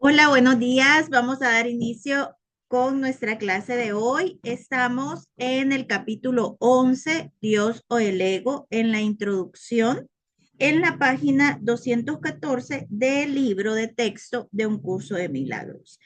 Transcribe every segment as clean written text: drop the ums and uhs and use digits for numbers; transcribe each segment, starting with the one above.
Hola, buenos días. Vamos a dar inicio con nuestra clase de hoy. Estamos en el capítulo 11, Dios o el ego, en la introducción, en la página 214 del libro de texto de un curso de milagros.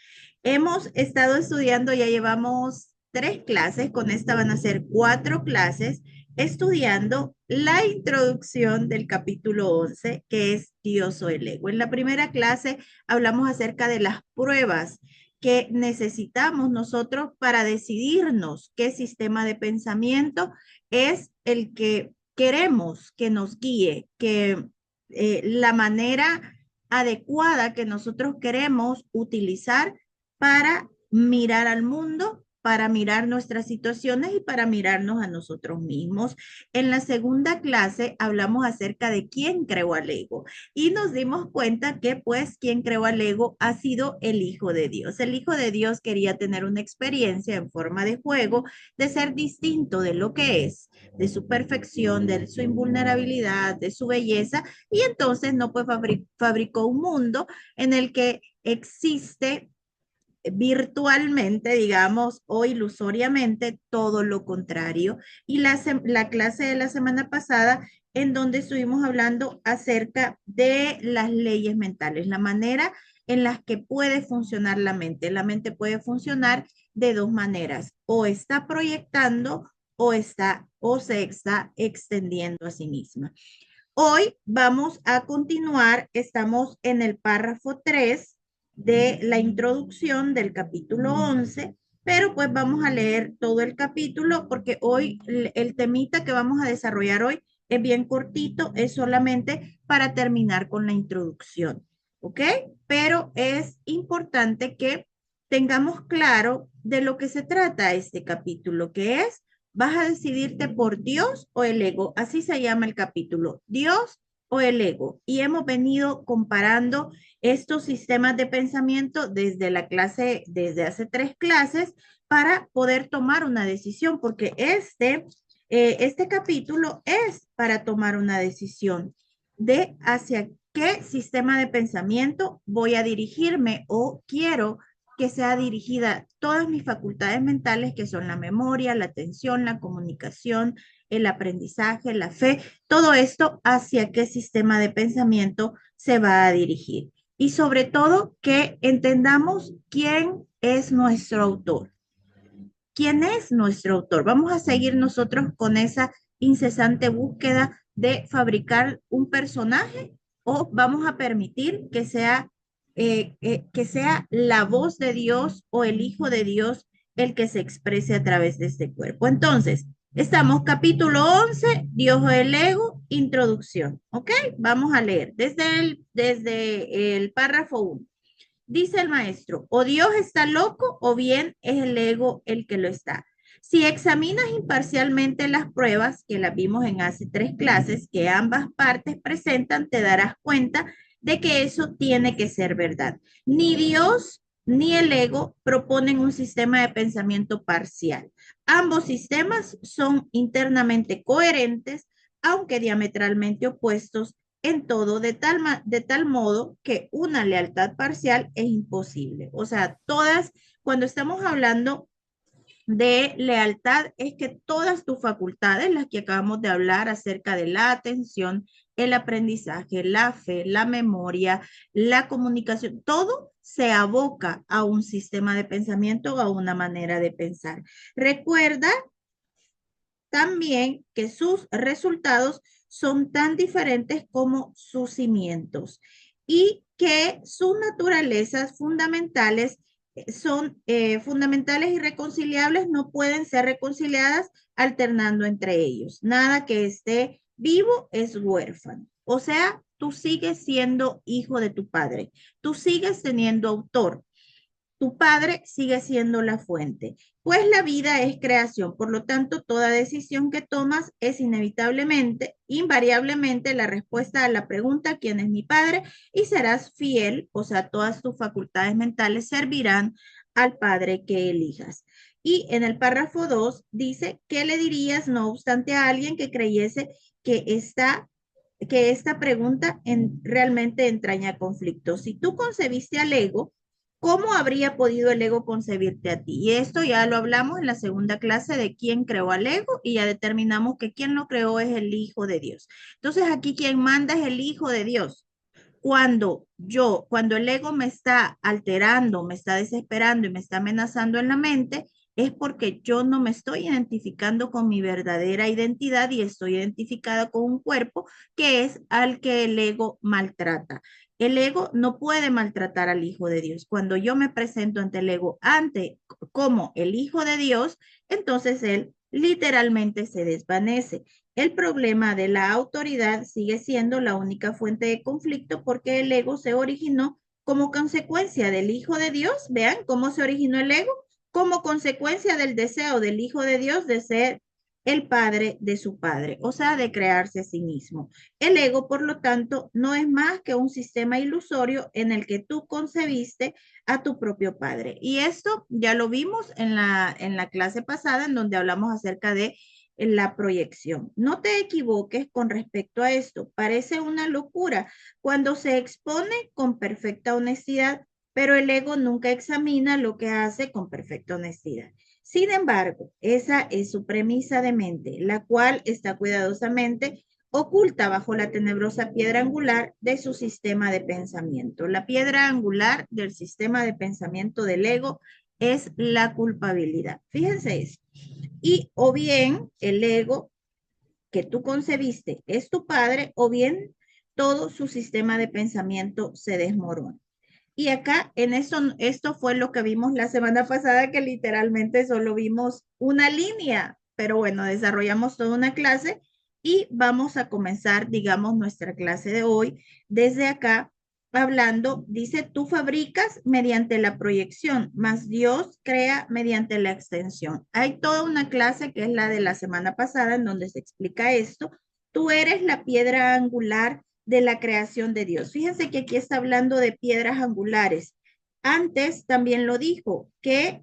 Hemos estado estudiando, ya llevamos 3 clases, con esta van a ser 4 clases, estudiando la introducción del capítulo 11, que es Dios o el ego. En la primera clase hablamos acerca de las pruebas que necesitamos nosotros para decidirnos qué sistema de pensamiento es el que queremos que nos guíe, que la manera adecuada que nosotros queremos utilizar para mirar al mundo, para mirar nuestras situaciones y para mirarnos a nosotros mismos. En la segunda clase hablamos acerca de quién creó al ego y nos dimos cuenta que pues quien creó al ego ha sido el Hijo de Dios. El Hijo de Dios quería tener una experiencia en forma de juego, de ser distinto de lo que es, de su perfección, de su invulnerabilidad, de su belleza, y entonces no pues fabricó un mundo en el que existe virtualmente, digamos, o ilusoriamente, todo lo contrario. Y la clase de la semana pasada, en donde estuvimos hablando acerca de las leyes mentales, la manera en las que puede funcionar la mente. La mente puede funcionar de dos maneras, o está proyectando o se está extendiendo a sí misma. Hoy vamos a continuar, estamos en el párrafo 3 de la introducción del capítulo 11, pero pues vamos a leer todo el capítulo porque hoy el temita que vamos a desarrollar hoy es bien cortito, es solamente para terminar con la introducción, ¿ok? Pero es importante que tengamos claro de lo que se trata este capítulo, que es: vas a decidirte por Dios o el ego. Así se llama el capítulo, Dios o el ego. Y hemos venido comparando estos sistemas de pensamiento desde la clase, desde hace 3 clases, para poder tomar una decisión, porque este capítulo es para tomar una decisión de hacia qué sistema de pensamiento voy a dirigirme o quiero que sea dirigida todas mis facultades mentales, que son la memoria, la atención, la comunicación, el aprendizaje, la fe, todo esto hacia qué sistema de pensamiento se va a dirigir. Y sobre todo que entendamos quién es nuestro autor. ¿Quién es nuestro autor? Vamos a seguir nosotros con esa incesante búsqueda de fabricar un personaje, o vamos a permitir que sea la voz de Dios o el Hijo de Dios el que se exprese a través de este cuerpo. Entonces, estamos capítulo 11, Dios o el ego, introducción. ¿Ok? Vamos a leer desde el párrafo 1. Dice el maestro: o Dios está loco o bien es el ego el que lo está. Si examinas imparcialmente las pruebas, que las vimos en hace 3 clases, que ambas partes presentan, te darás cuenta de que eso tiene que ser verdad. Ni Dios ni el ego proponen un sistema de pensamiento parcial. Ambos sistemas son internamente coherentes, aunque diametralmente opuestos en todo, de tal modo que una lealtad parcial es imposible. O sea, cuando estamos hablando de lealtad, es que todas tus facultades, las que acabamos de hablar acerca de la atención, el aprendizaje, la fe, la memoria, la comunicación, todo se aboca a un sistema de pensamiento o a una manera de pensar. Recuerda también que sus resultados son tan diferentes como sus cimientos, y que sus naturalezas fundamentales son fundamentales y reconciliables, no pueden ser reconciliadas alternando entre ellos. Nada que esté vivo es huérfano. O sea, tú sigues siendo hijo de tu padre, tú sigues teniendo autor, tu padre sigue siendo la fuente, pues la vida es creación. Por lo tanto, toda decisión que tomas es inevitablemente, invariablemente, la respuesta a la pregunta: ¿quién es mi padre? Y serás fiel, o sea, todas tus facultades mentales servirán al padre que elijas. Y en el párrafo 2 dice: ¿qué le dirías, no obstante, a alguien que creyese que esta pregunta realmente entraña conflicto? Si tú concebiste al ego ¿Cómo habría podido el ego concebirte a ti? Y esto ya lo hablamos en la segunda clase de quién creó al ego y ya determinamos que quien lo creó es el Hijo de Dios. Entonces aquí quien manda es el Hijo de Dios. Cuando el ego me está alterando, me está desesperando y me está amenazando en la mente, es porque yo no me estoy identificando con mi verdadera identidad y estoy identificada con un cuerpo que es al que el ego maltrata. El ego no puede maltratar al Hijo de Dios. Cuando yo me presento ante el ego, como el Hijo de Dios, entonces él literalmente se desvanece. El problema de la autoridad sigue siendo la única fuente de conflicto porque el ego se originó como consecuencia del Hijo de Dios. Vean cómo se originó el ego, como consecuencia del deseo del Hijo de Dios de ser el padre de su padre, o sea, de crearse a sí mismo. El ego, por lo tanto, no es más que un sistema ilusorio en el que tú concebiste a tu propio padre. Y esto ya lo vimos en la clase pasada, en donde hablamos acerca de la proyección. No te equivoques con respecto a esto. Parece una locura cuando se expone con perfecta honestidad, pero el ego nunca examina lo que hace con perfecta honestidad. Sin embargo, esa es su premisa de mente, la cual está cuidadosamente oculta bajo la tenebrosa piedra angular de su sistema de pensamiento. La piedra angular del sistema de pensamiento del ego es la culpabilidad. Fíjense eso. Y o bien el ego que tú concebiste es tu padre, o bien todo su sistema de pensamiento se desmorona. Y acá en esto fue lo que vimos la semana pasada, que literalmente solo vimos una línea, pero bueno, desarrollamos toda una clase y vamos a comenzar, digamos, nuestra clase de hoy desde acá hablando, dice, tú fabricas mediante la proyección, más Dios crea mediante la extensión. Hay toda una clase que es la de la semana pasada en donde se explica esto. Tú eres la piedra angular de la creación de Dios. Fíjense que aquí está hablando de piedras angulares. Antes también lo dijo, que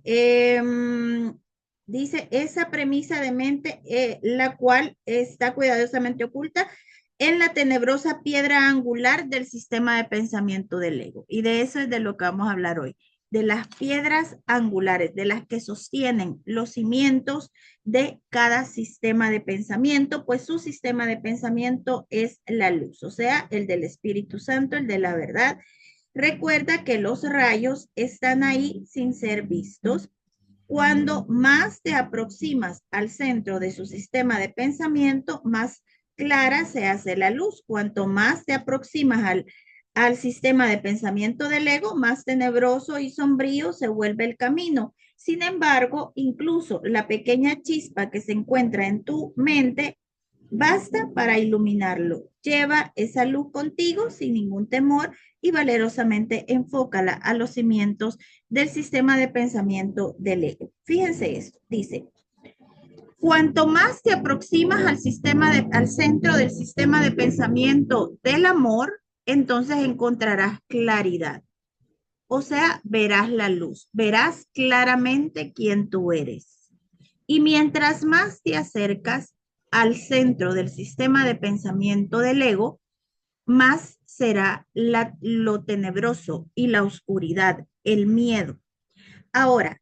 dice esa premisa de mente, la cual está cuidadosamente oculta en la tenebrosa piedra angular del sistema de pensamiento del ego. Y de eso es de lo que vamos a hablar hoy, de las piedras angulares, de las que sostienen los cimientos de cada sistema de pensamiento, pues su sistema de pensamiento es la luz, o sea, el del Espíritu Santo, el de la verdad. Recuerda que los rayos están ahí sin ser vistos. Cuando más te aproximas al centro de su sistema de pensamiento, más clara se hace la luz. Cuanto más te aproximas al sistema de pensamiento del ego, más tenebroso y sombrío se vuelve el camino. Sin embargo, incluso la pequeña chispa que se encuentra en tu mente basta para iluminarlo. Lleva esa luz contigo sin ningún temor y valerosamente enfócala a los cimientos del sistema de pensamiento del ego. Fíjense esto, dice, cuanto más te aproximas al centro del sistema de pensamiento del amor, entonces encontrarás claridad. O sea, verás la luz, verás claramente quién tú eres. Y mientras más te acercas al centro del sistema de pensamiento del ego, más será lo tenebroso y la oscuridad, el miedo. Ahora,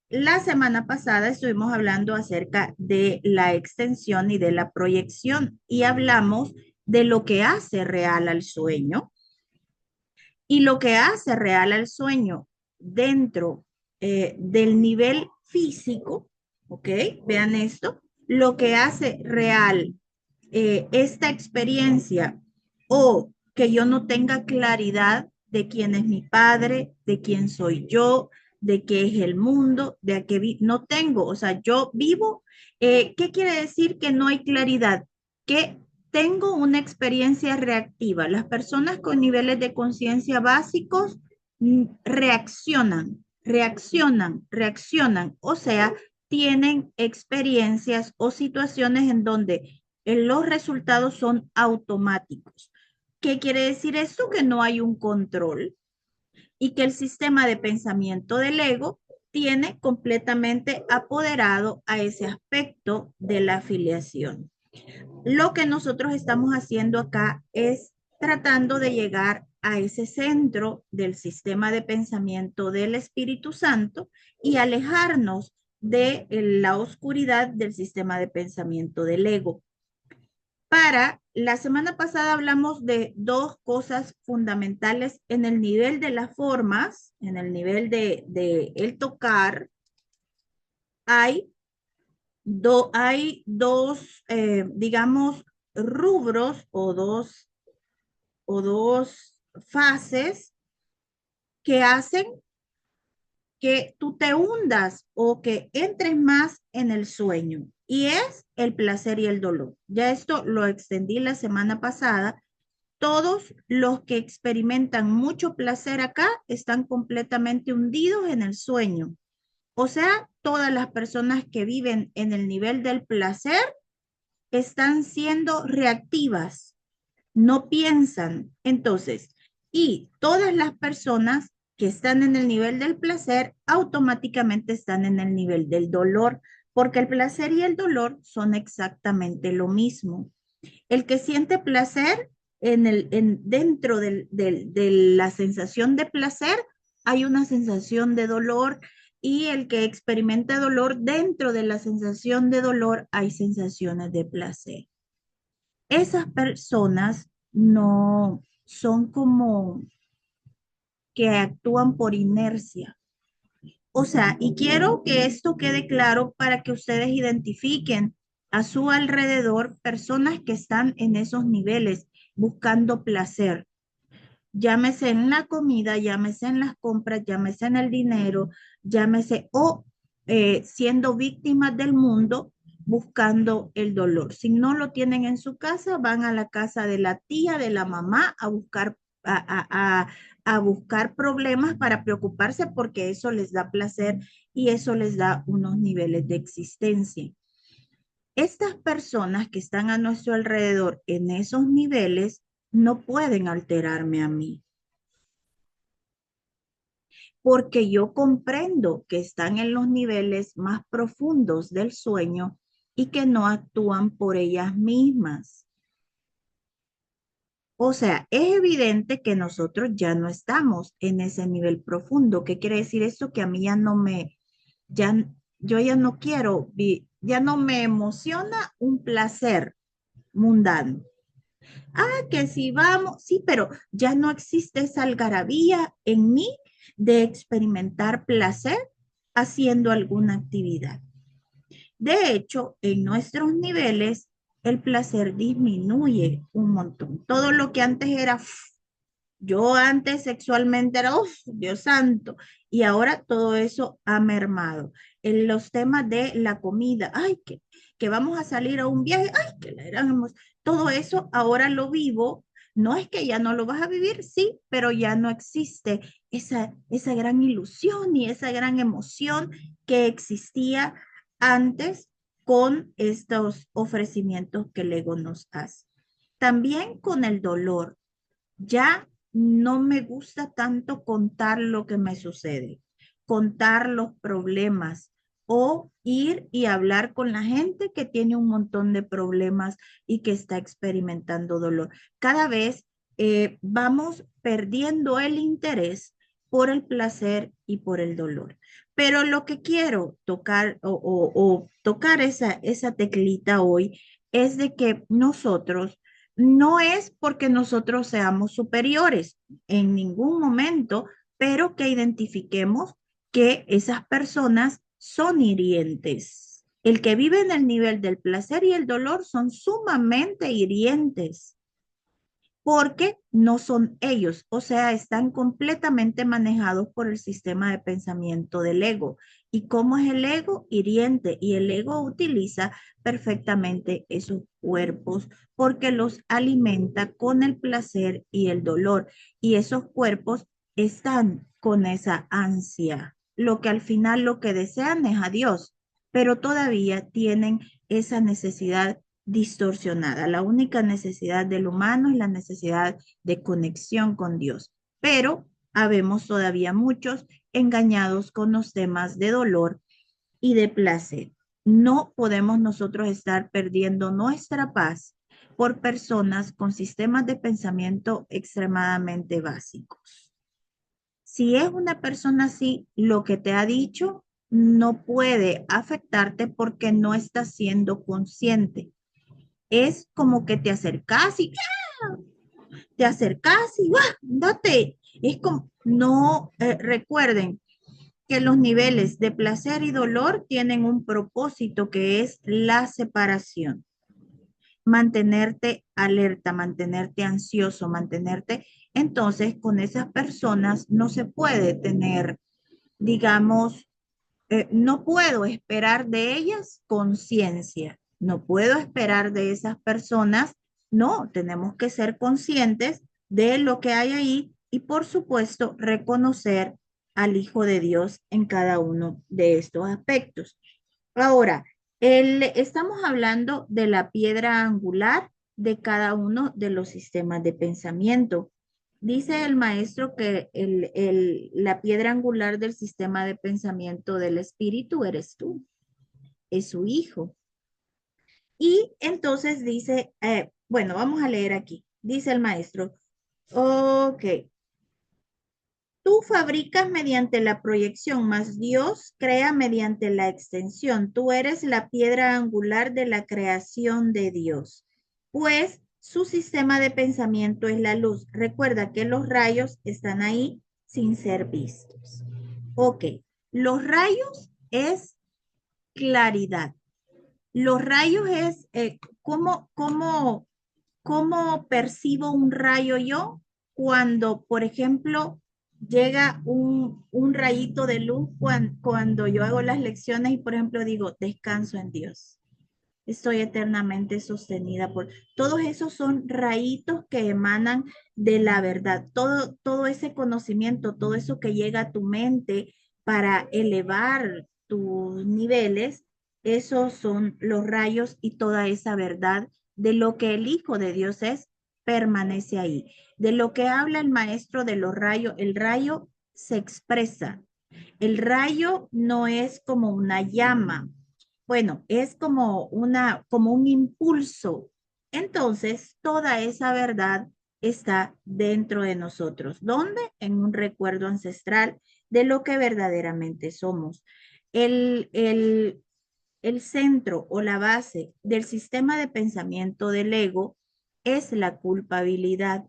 la semana pasada estuvimos hablando acerca de la extensión y de la proyección y hablamos de lo que hace real al sueño, y lo que hace real al sueño dentro del nivel físico, ¿ok? Vean esto, lo que hace real esta experiencia, o que yo no tenga claridad de quién es mi padre, de quién soy yo, de qué es el mundo, de qué no tengo, o sea, yo vivo. ¿Qué quiere decir que no hay claridad? Que tengo una experiencia reactiva. Las personas con niveles de conciencia básicos reaccionan, o sea, tienen experiencias o situaciones en donde los resultados son automáticos. ¿Qué quiere decir esto? Que no hay un control y que el sistema de pensamiento del ego tiene completamente apoderado a ese aspecto de la afiliación. Lo que nosotros estamos haciendo acá es tratando de llegar a ese centro del sistema de pensamiento del Espíritu Santo y alejarnos de la oscuridad del sistema de pensamiento del ego. Para la semana pasada hablamos de dos cosas fundamentales en el nivel de las formas, en el nivel de el tocar. Hay, hay dos, digamos, rubros o dos fases que hacen que tú te hundas o que entres más en el sueño, y es el placer y el dolor. Ya esto lo extendí la semana pasada. Todos los que experimentan mucho placer acá están completamente hundidos en el sueño. O sea, todas las personas que viven en el nivel del placer están siendo reactivas, no piensan. Entonces, y todas las personas que están en el nivel del placer automáticamente están en el nivel del dolor, porque el placer y el dolor son exactamente lo mismo. El que siente placer dentro de la sensación de placer, hay una sensación de dolor, y el que experimenta dolor dentro de la sensación de dolor, hay sensaciones de placer. Esas personas no son como que actúan por inercia. O sea, y quiero que esto quede claro para que ustedes identifiquen a su alrededor personas que están en esos niveles buscando placer. Llámese en la comida, llámese en las compras, llámese en el dinero, llámese o siendo víctimas del mundo buscando el dolor. Si no lo tienen en su casa, van a la casa de la tía, de la mamá a buscar a buscar problemas para preocuparse, porque eso les da placer y eso les da unos niveles de existencia. Estas personas que están a nuestro alrededor en esos niveles no pueden alterarme a mí, porque yo comprendo que están en los niveles más profundos del sueño y que no actúan por ellas mismas. O sea, es evidente que nosotros ya no estamos en ese nivel profundo. ¿Qué quiere decir esto? Que a mí ya no me, ya, yo ya no quiero, ya no me emociona un placer mundano. Ah, que si vamos, sí, pero ya no existe esa algarabía en mí de experimentar placer haciendo alguna actividad. De hecho, en nuestros niveles, el placer disminuye un montón. Todo lo que antes era, yo antes sexualmente era, Dios santo, y ahora todo eso ha mermado. En los temas de la comida, ay, que vamos a salir a un viaje, ay, que la éramos, todo eso ahora lo vivo. No es que ya no lo vas a vivir, sí, pero ya no existe esa gran ilusión y esa gran emoción que existía antes con estos ofrecimientos que el ego nos hace. También con el dolor. Ya no me gusta tanto contar lo que me sucede, contar los problemas o ir y hablar con la gente que tiene un montón de problemas y que está experimentando dolor. Cada vez vamos perdiendo el interés por el placer y por el dolor. Pero lo que quiero tocar o tocar esa teclita hoy es de que nosotros no es porque nosotros seamos superiores en ningún momento, pero que identifiquemos que esas personas son hirientes. El que vive en el nivel del placer y el dolor son sumamente hirientes, porque no son ellos, o sea, están completamente manejados por el sistema de pensamiento del ego. ¿Y cómo es el ego? Hiriente. Y el ego utiliza perfectamente esos cuerpos porque los alimenta con el placer y el dolor. Y esos cuerpos están con esa ansia. Lo que al final lo que desean es a Dios, pero todavía tienen esa necesidad distorsionada. La única necesidad del humano es la necesidad de conexión con Dios. Pero habemos todavía muchos engañados con los temas de dolor y de placer. No podemos nosotros estar perdiendo nuestra paz por personas con sistemas de pensamiento extremadamente básicos. Si es una persona así, lo que te ha dicho no puede afectarte porque no estás siendo consciente. Es como que te acercas y te acercas y ¡ah! Date. Es como, no, recuerden que los niveles de placer y dolor tienen un propósito que es la separación. Mantenerte alerta, mantenerte ansioso, mantenerte. Entonces, con esas personas no se puede tener, digamos, no puedo esperar de ellas conciencia, no puedo esperar de esas personas, no, tenemos que ser conscientes de lo que hay ahí y por supuesto reconocer al Hijo de Dios en cada uno de estos aspectos. Ahora, estamos hablando de la piedra angular de cada uno de los sistemas de pensamiento. Dice el maestro que la piedra angular del sistema de pensamiento del espíritu eres tú, es su hijo. Y entonces dice, bueno, vamos a leer aquí. Dice el maestro, ok, tú fabricas mediante la proyección, mas Dios crea mediante la extensión. Tú eres la piedra angular de la creación de Dios, pues su sistema de pensamiento es la luz. Recuerda que los rayos están ahí sin ser vistos. Ok, los rayos es claridad. Los rayos es ¿cómo percibo un rayo yo? Cuando, por ejemplo, llega un rayito de luz cuando yo hago las lecciones y, por ejemplo, digo, descanso en Dios. Estoy eternamente sostenida por... Todos esos son rayitos que emanan de la verdad. Todo ese conocimiento, todo eso que llega a tu mente para elevar tus niveles, esos son los rayos y toda esa verdad de lo que el Hijo de Dios es, permanece ahí. De lo que habla el maestro de los rayos, el rayo se expresa. El rayo no es como una llama, bueno, es como un impulso. Entonces, toda esa verdad está dentro de nosotros. ¿Dónde? En un recuerdo ancestral de lo que verdaderamente somos. El, el, el centro o la base del sistema de pensamiento del ego es la culpabilidad.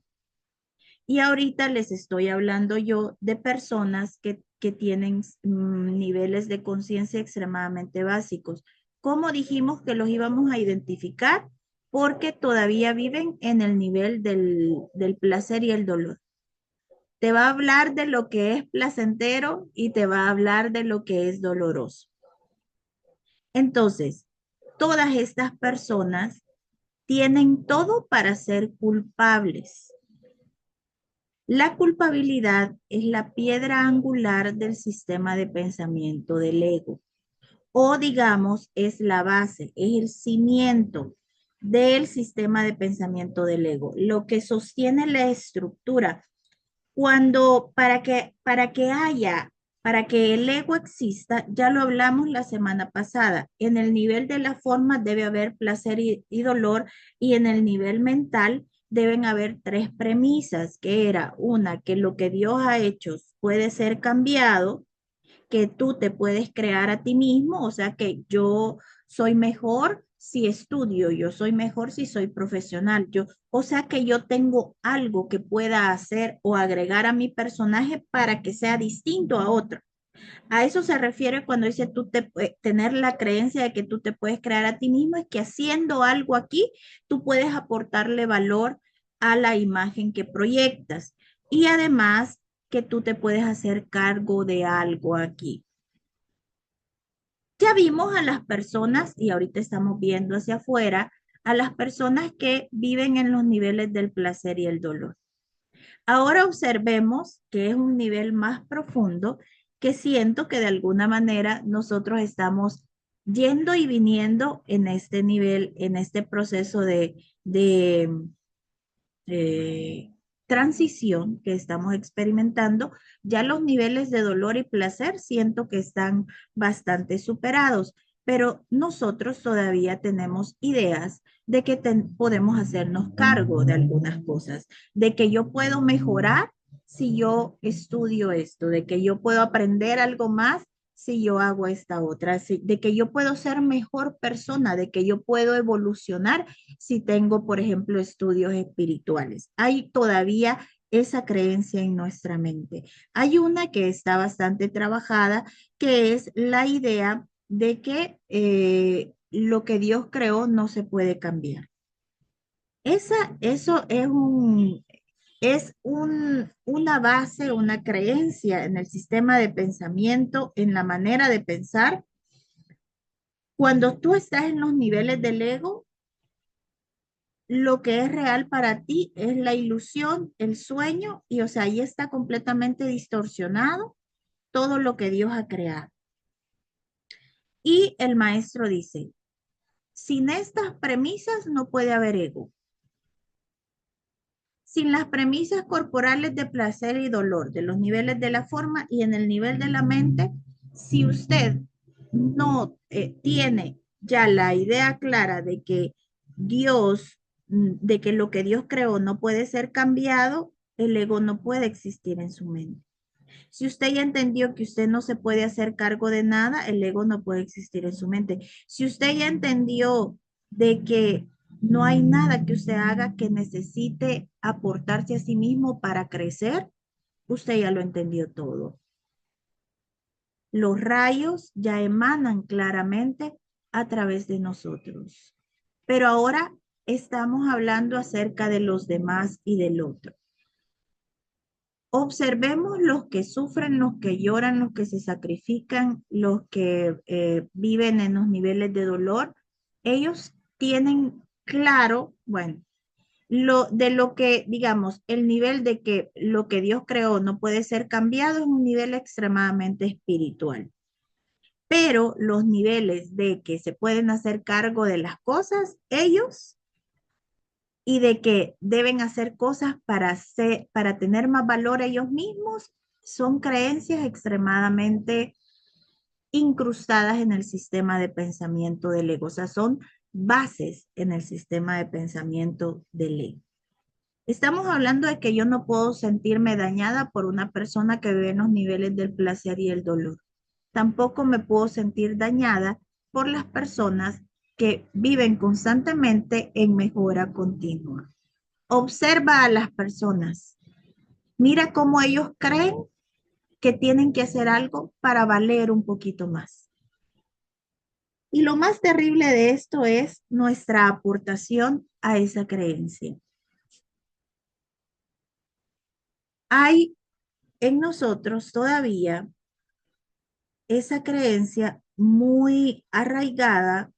Y ahorita les estoy hablando yo de personas que tienen niveles de conciencia extremadamente básicos. ¿Cómo dijimos que los íbamos a identificar? Porque todavía viven en el nivel del placer y el dolor. Te va a hablar de lo que es placentero y te va a hablar de lo que es doloroso. Entonces, todas estas personas tienen todo para ser culpables. La culpabilidad es la piedra angular del sistema de pensamiento del ego, o digamos, es la base, es el cimiento del sistema de pensamiento del ego, lo que sostiene la estructura. Cuando, para que el ego exista, ya lo hablamos la semana pasada, en el nivel de la forma debe haber placer y dolor y en el nivel mental deben haber tres premisas, que era una, que lo que Dios ha hecho puede ser cambiado, que tú te puedes crear a ti mismo, o sea que yo soy mejor si estudio, yo soy mejor si soy profesional, o sea que yo tengo algo que pueda hacer o agregar a mi personaje para que sea distinto a otro. A eso se refiere cuando dice tener la creencia de que tú te puedes crear a ti mismo, es que haciendo algo aquí, tú puedes aportarle valor a la imagen que proyectas. Y además que tú te puedes hacer cargo de algo aquí. Ya vimos a las personas, y ahorita estamos viendo hacia afuera, a las personas que viven en los niveles del placer y el dolor. Ahora observemos que es un nivel más profundo que siento que de alguna manera nosotros estamos yendo y viniendo en este nivel, en este proceso de eh, transición que estamos experimentando. Ya los niveles de dolor y placer siento que están bastante superados, pero nosotros todavía tenemos ideas de que podemos hacernos cargo de algunas cosas, de que yo puedo mejorar si yo estudio esto, de que yo puedo aprender algo más si yo hago esta otra, de que yo puedo ser mejor persona, de que yo puedo evolucionar si tengo, por ejemplo, estudios espirituales. Hay todavía esa creencia en nuestra mente. Hay una que está bastante trabajada, que es la idea de que lo que Dios creó no se puede cambiar. Eso una base, una creencia en el sistema de pensamiento, en la manera de pensar. Cuando tú estás en los niveles del ego, lo que es real para ti es la ilusión, el sueño, y o sea, ahí está completamente distorsionado todo lo que Dios ha creado. Y el maestro dice, sin estas premisas no puede haber ego. Sin las premisas corporales de placer y dolor, de los niveles de la forma y en el nivel de la mente, si usted no tiene ya la idea clara de que Dios, de que lo que Dios creó no puede ser cambiado, el ego no puede existir en su mente. Si usted ya entendió que usted no se puede hacer cargo de nada, el ego no puede existir en su mente. Si usted ya entendió de que no hay nada que usted haga que necesite aportarse a sí mismo para crecer, usted ya lo entendió todo. Los rayos ya emanan claramente a través de nosotros. Pero ahora estamos hablando acerca de los demás y del otro. Observemos los que sufren, los que lloran, los que se sacrifican, los que viven en los niveles de dolor. Ellos tienen claro, bueno, lo que, digamos, el nivel de que lo que Dios creó no puede ser cambiado es un nivel extremadamente espiritual. Pero los niveles de que se pueden hacer cargo de las cosas, ellos y de que deben hacer cosas para tener más valor ellos mismos, son creencias extremadamente incrustadas en el sistema de pensamiento del ego. O sea, son bases en el sistema de pensamiento del ego. Estamos hablando de que yo no puedo sentirme dañada por una persona que vive en los niveles del placer y el dolor. Tampoco me puedo sentir dañada por las personas que viven constantemente en mejora continua. Observa a las personas. Mira cómo ellos creen que tienen que hacer algo para valer un poquito más. Y lo más terrible de esto es nuestra aportación a esa creencia. Hay en nosotros todavía esa creencia muy arraigada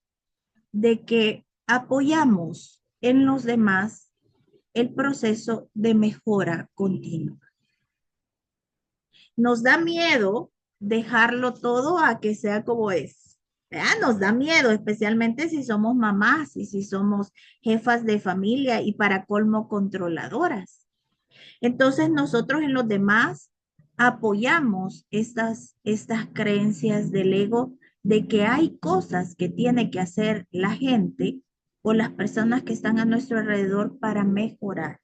de que apoyamos en los demás el proceso de mejora continua. Nos da miedo dejarlo todo a que sea como es. ¿Verdad? Nos da miedo, especialmente si somos mamás y si somos jefas de familia y para colmo controladoras. Entonces nosotros en los demás apoyamos estas creencias del ego de que hay cosas que tiene que hacer la gente o las personas que están a nuestro alrededor para mejorar.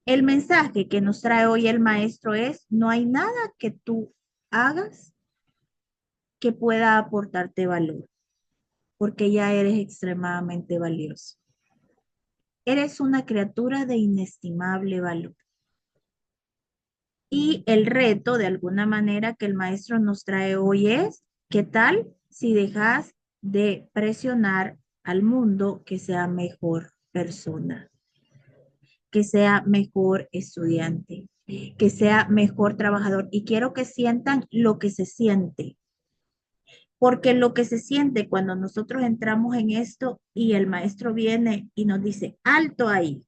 El mensaje que nos trae hoy el maestro es, no hay nada que tú hagas que pueda aportarte valor, porque ya eres extremadamente valioso. Eres una criatura de inestimable valor. Y el reto, de alguna manera, que el maestro nos trae hoy es, ¿qué tal si dejas de presionar al mundo que sea mejor persona, que sea mejor estudiante, que sea mejor trabajador? Y quiero que sientan lo que se siente, porque lo que se siente cuando nosotros entramos en esto y el maestro viene y nos dice, alto ahí.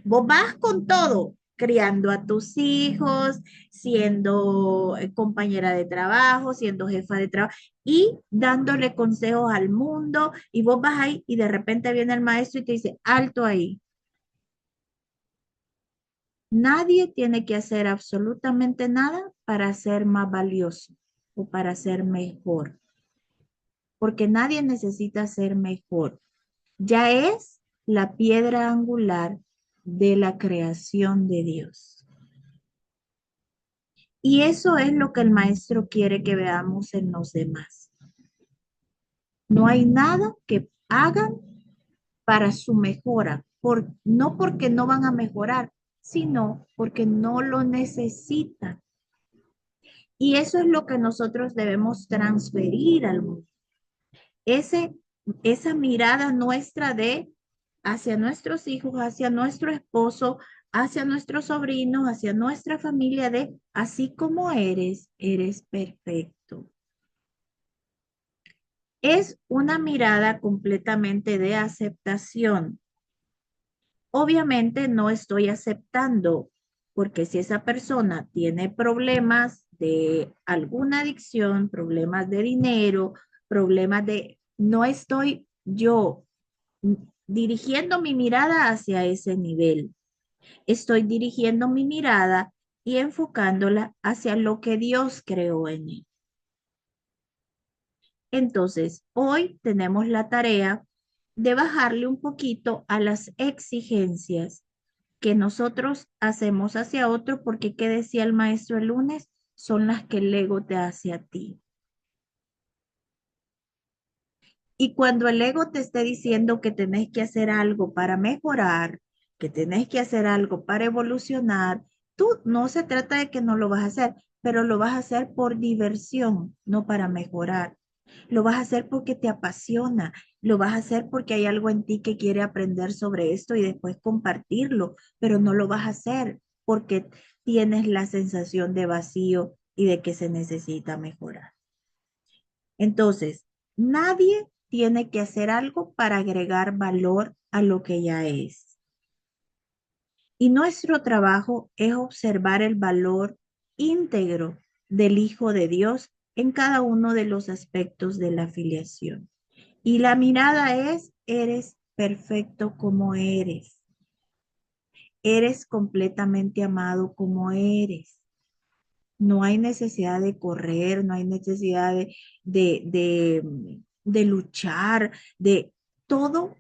Vos vas con todo, criando a tus hijos, siendo compañera de trabajo, siendo jefa de trabajo y dándole consejos al mundo y vos vas ahí y de repente viene el maestro y te dice, alto ahí. Nadie tiene que hacer absolutamente nada para ser más valioso o para ser mejor, porque nadie necesita ser mejor. Ya es la piedra angular de la creación de Dios. Y eso es lo que el maestro quiere que veamos en los demás. No hay nada que hagan para su mejora, no porque no van a mejorar, sino porque no lo necesitan. Y eso es lo que nosotros debemos transferir al mundo. Ese, esa mirada nuestra de hacia nuestros hijos, hacia nuestro esposo, hacia nuestros sobrinos, hacia nuestra familia de así como eres, eres perfecto. Es una mirada completamente de aceptación. Obviamente no estoy aceptando, porque si esa persona tiene problemas de alguna adicción, problemas de dinero, problemas de, no estoy yo dirigiendo mi mirada hacia ese nivel. Estoy dirigiendo mi mirada y enfocándola hacia lo que Dios creó en él. Entonces, hoy tenemos la tarea de bajarle un poquito a las exigencias que nosotros hacemos hacia otro, porque ¿qué decía el maestro el lunes? Son las que el ego te hace a ti. Y cuando el ego te esté diciendo que tenés que hacer algo para mejorar, que tenés que hacer algo para evolucionar, tú no se trata de que no lo vas a hacer, pero lo vas a hacer por diversión, no para mejorar. Lo vas a hacer porque te apasiona, lo vas a hacer porque hay algo en ti que quiere aprender sobre esto y después compartirlo, pero no lo vas a hacer porque tienes la sensación de vacío y de que se necesita mejorar. Entonces, nadie tiene que hacer algo para agregar valor a lo que ya es. Y nuestro trabajo es observar el valor íntegro del Hijo de Dios en cada uno de los aspectos de la filiación. Y la mirada es, eres perfecto como eres. Eres completamente amado como eres. No hay necesidad de correr, no hay necesidad de luchar, de todo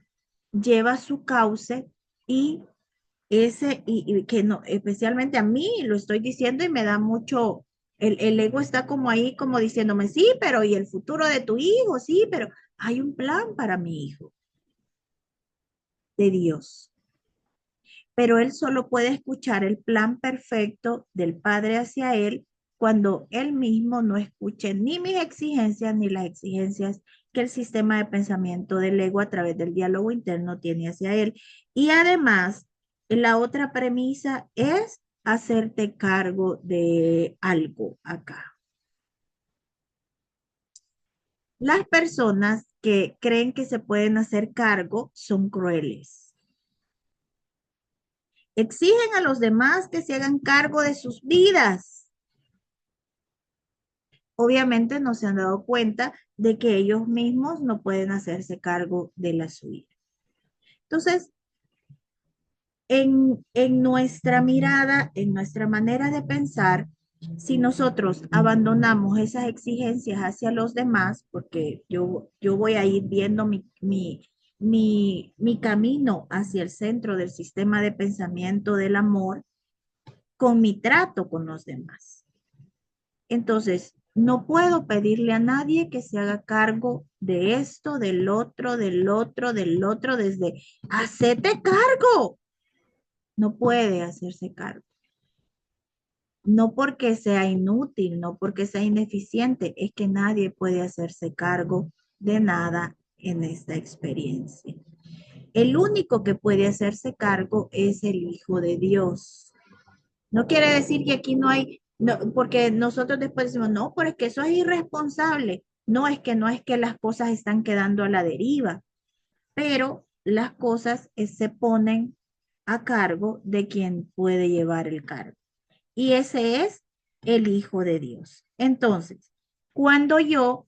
lleva su cauce y y que no, especialmente a mí lo estoy diciendo y me da mucho, el ego está como ahí, como diciéndome, sí, pero ¿y el futuro de tu hijo? Sí, pero hay un plan para mi hijo de Dios. Pero él solo puede escuchar el plan perfecto del Padre hacia él cuando él mismo no escuche ni mis exigencias ni las exigencias que el sistema de pensamiento del ego a través del diálogo interno tiene hacia él. Y además, la otra premisa es hacerte cargo de algo acá. Las personas que creen que se pueden hacer cargo son crueles. Exigen a los demás que se hagan cargo de sus vidas. Obviamente no se han dado cuenta de que ellos mismos no pueden hacerse cargo de la suya. Entonces, en nuestra mirada, en nuestra manera de pensar, si nosotros abandonamos esas exigencias hacia los demás, porque yo voy a ir viendo mi camino hacia el centro del sistema de pensamiento del amor con mi trato con los demás. Entonces, no puedo pedirle a nadie que se haga cargo de esto, del otro, del otro, del otro, desde hacete cargo. No puede hacerse cargo. No porque sea inútil, no porque sea ineficiente, es que nadie puede hacerse cargo de nada en esta experiencia. El único que puede hacerse cargo es el Hijo de Dios. No quiere decir que aquí no hay, no, porque nosotros después decimos, no, pero es que eso es irresponsable. No es que las cosas están quedando a la deriva, pero las cosas se ponen a cargo de quien puede llevar el cargo. Y ese es el Hijo de Dios. Entonces, cuando yo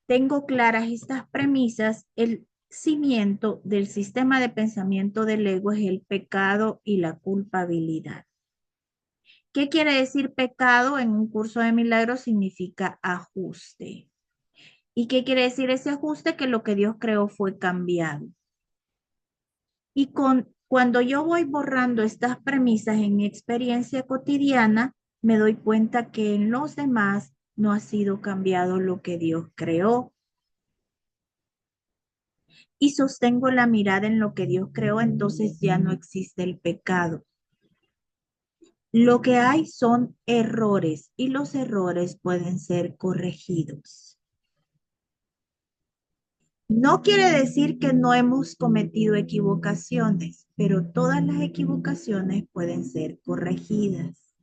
tengo claras estas premisas, el cimiento del sistema de pensamiento del ego es el pecado y la culpabilidad. ¿Qué quiere decir pecado? En un curso de milagros significa ajuste. ¿Y qué quiere decir ese ajuste? Que lo que Dios creó fue cambiado. Y cuando yo voy borrando estas premisas en mi experiencia cotidiana, me doy cuenta que en los demás no ha sido cambiado lo que Dios creó. Y sostengo la mirada en lo que Dios creó, entonces ya no existe el pecado. Lo que hay son errores y los errores pueden ser corregidos. No quiere decir que no hemos cometido equivocaciones, pero todas las equivocaciones pueden ser corregidas.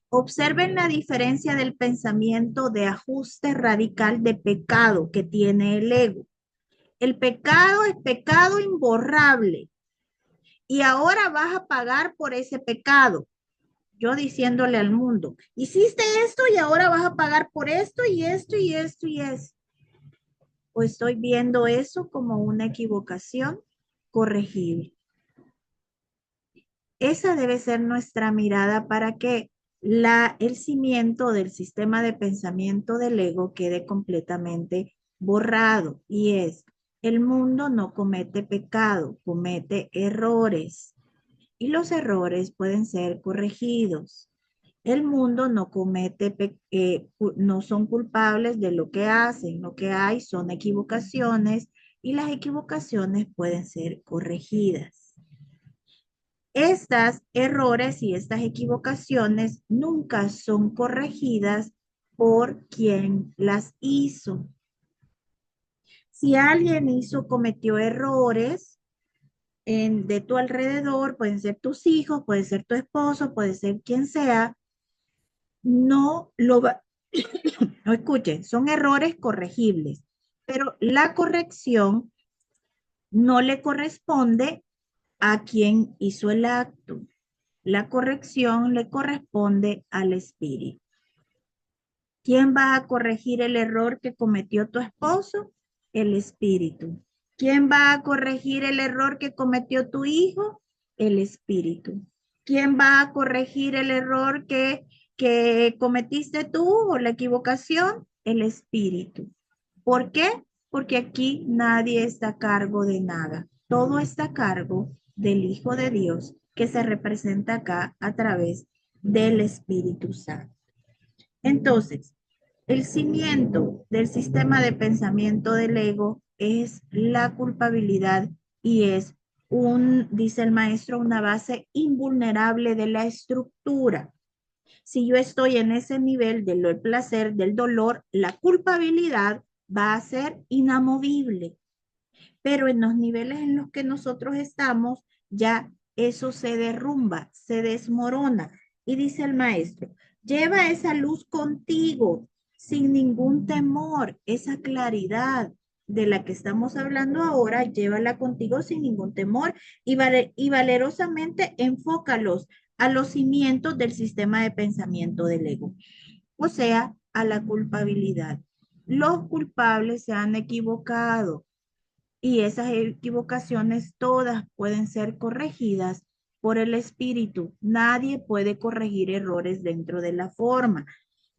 Observen la diferencia del pensamiento de ajuste radical de pecado que tiene el ego. El pecado es pecado imborrable y ahora vas a pagar por ese pecado. Yo diciéndole al mundo, hiciste esto y ahora vas a pagar por esto y esto y esto y esto. O estoy viendo eso como una equivocación corregible. Esa debe ser nuestra mirada para que el cimiento del sistema de pensamiento del ego quede completamente borrado. Y es, el mundo no comete pecado, comete errores. Y los errores pueden ser corregidos. El mundo no comete, no son culpables de lo que hacen, lo que hay son equivocaciones y las equivocaciones pueden ser corregidas. Estas errores y estas equivocaciones nunca son corregidas por quien las hizo. Si alguien cometió errores de tu alrededor, pueden ser tus hijos, puede ser tu esposo, puede ser quien sea, no lo va, no escuchen, son errores corregibles, pero la corrección no le corresponde a quien hizo el acto. La corrección le corresponde al espíritu. ¿Quién va a corregir el error que cometió tu esposo? El espíritu. ¿Quién va a corregir el error que cometió tu hijo? El espíritu. ¿Quién va a corregir el error que cometiste tú o la equivocación? El espíritu. ¿Por qué? Porque aquí nadie está a cargo de nada. Todo está a cargo del Hijo de Dios que se representa acá a través del Espíritu Santo. Entonces, el cimiento del sistema de pensamiento del ego es la culpabilidad y es dice el maestro, una base invulnerable de la estructura. Si yo estoy en ese nivel del placer, del dolor, la culpabilidad va a ser inamovible. Pero en los niveles en los que nosotros estamos, ya eso se derrumba, se desmorona. Y dice el maestro, lleva esa luz contigo sin ningún temor, esa claridad de la que estamos hablando ahora, llévala contigo sin ningún temor y valerosamente enfócalos a los cimientos del sistema de pensamiento del ego, o sea, a la culpabilidad. Los culpables se han equivocado y esas equivocaciones todas pueden ser corregidas por el espíritu. Nadie puede corregir errores dentro de la forma.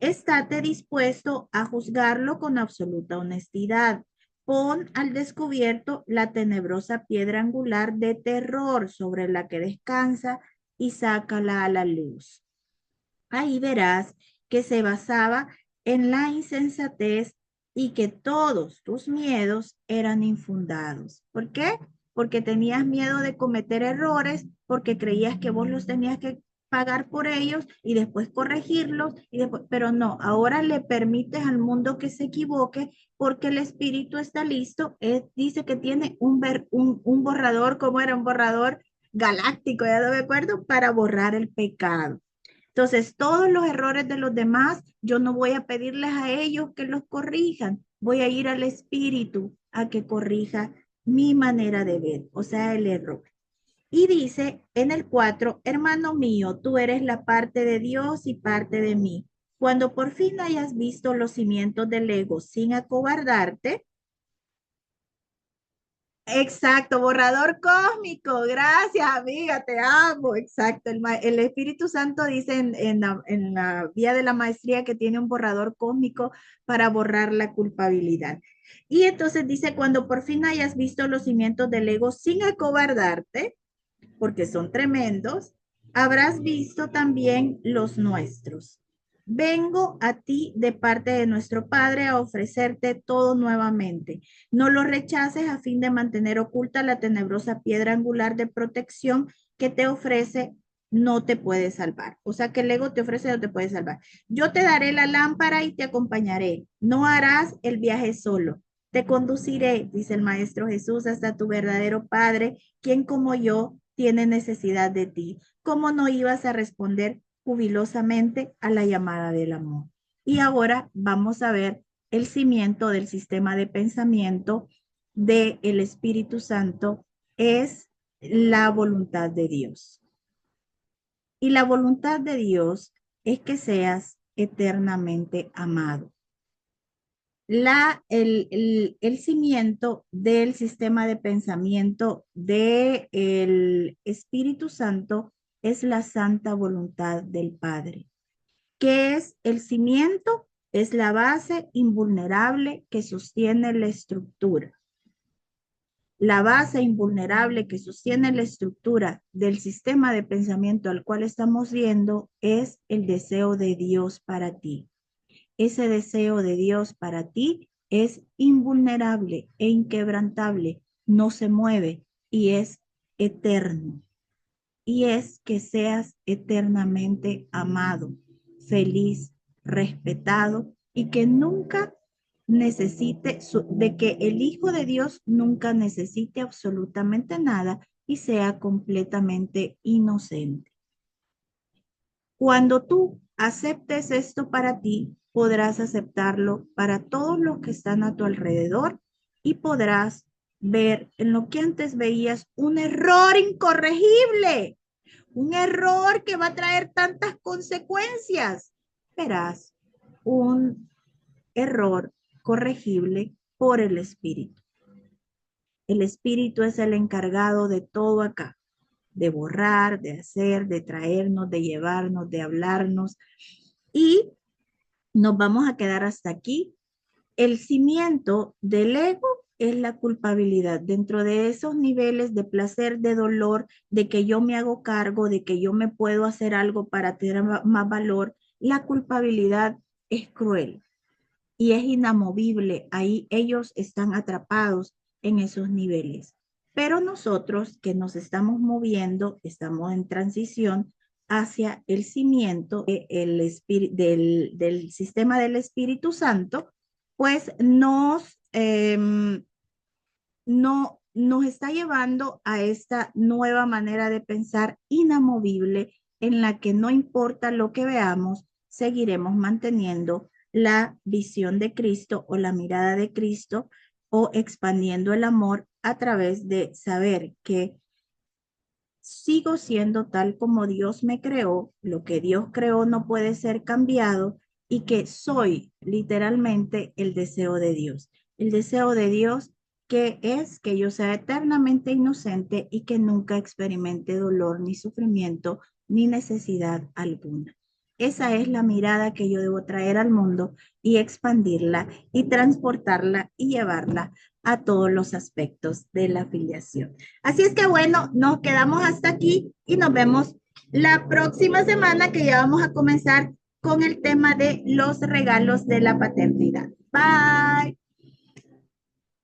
Estate dispuesto a juzgarlo con absoluta honestidad. Pon al descubierto la tenebrosa piedra angular de terror sobre la que descansa y sácala a la luz. Ahí verás que se basaba en la insensatez y que todos tus miedos eran infundados. ¿Por qué? Porque tenías miedo de cometer errores, porque creías que vos los tenías que pagar por ellos y después corregirlos, pero no, ahora le permites al mundo que se equivoque porque el espíritu está listo. Dice que tiene un borrador, como era un borrador galáctico, ya no me acuerdo, para borrar el pecado. Entonces, todos los errores de los demás, yo no voy a pedirles a ellos que los corrijan. Voy a ir al espíritu a que corrija mi manera de ver, o sea, el error. Y dice en el 4, hermano mío, tú eres la parte de Dios y parte de mí. Cuando por fin hayas visto los cimientos del ego sin acobardarte, Exacto, borrador cósmico. Gracias, amiga, te amo. Exacto. El Espíritu Santo dice en la vía de la maestría que tiene un borrador cósmico para borrar la culpabilidad. Y entonces dice, cuando por fin hayas visto los cimientos del ego sin acobardarte, porque son tremendos, habrás visto también los nuestros. Vengo a ti de parte de nuestro Padre a ofrecerte todo nuevamente. No lo rechaces a fin de mantener oculta la tenebrosa piedra angular de protección que te ofrece, no te puede salvar. O sea que el ego te ofrece, no te puede salvar. Yo te daré la lámpara y te acompañaré. No harás el viaje solo. Te conduciré, dice el Maestro Jesús, hasta tu verdadero Padre, quien como yo tiene necesidad de ti. ¿Cómo no ibas a responder jubilosamente a la llamada del amor? Y ahora vamos a ver el cimiento del sistema de pensamiento del Espíritu Santo es la voluntad de Dios. Y la voluntad de Dios es que seas eternamente amado. El cimiento del sistema de pensamiento del Espíritu Santo es la santa voluntad del Padre. ¿Qué es el cimiento? Es la base invulnerable que sostiene la estructura. La base invulnerable que sostiene la estructura del sistema de pensamiento al cual estamos viendo es el deseo de Dios para ti. Ese deseo de Dios para ti es invulnerable e inquebrantable, no se mueve y es eterno. Y es que seas eternamente amado, feliz, respetado y que nunca necesite, de que el Hijo de Dios nunca necesite absolutamente nada y sea completamente inocente. Cuando tú aceptes esto para ti, podrás aceptarlo para todos los que están a tu alrededor y podrás ver en lo que antes veías un error incorregible, un error que va a traer tantas consecuencias. Verás un error corregible por el Espíritu. El Espíritu es el encargado de todo acá, de borrar, de hacer, de traernos, de llevarnos, de hablarnos. Y nos vamos a quedar hasta aquí. El cimiento del ego es la culpabilidad. Dentro de esos niveles de placer, de dolor, de que yo me hago cargo, de que yo me puedo hacer algo para tener más valor, la culpabilidad es cruel y es inamovible. Ahí ellos están atrapados en esos niveles. Pero nosotros que nos estamos moviendo, estamos en transición hacia el cimiento del sistema del Espíritu Santo, pues nos está llevando a esta nueva manera de pensar inamovible en la que no importa lo que veamos, seguiremos manteniendo la visión de Cristo o la mirada de Cristo o expandiendo el amor a través de saber que sigo siendo tal como Dios me creó, lo que Dios creó no puede ser cambiado y que soy literalmente el deseo de Dios. El deseo de Dios que es que yo sea eternamente inocente y que nunca experimente dolor ni sufrimiento ni necesidad alguna. Esa es la mirada que yo debo traer al mundo y expandirla y transportarla y llevarla a todos los aspectos de la afiliación. Así es que bueno, nos quedamos hasta aquí y nos vemos la próxima semana que ya vamos a comenzar con el tema de los regalos de la paternidad. Bye.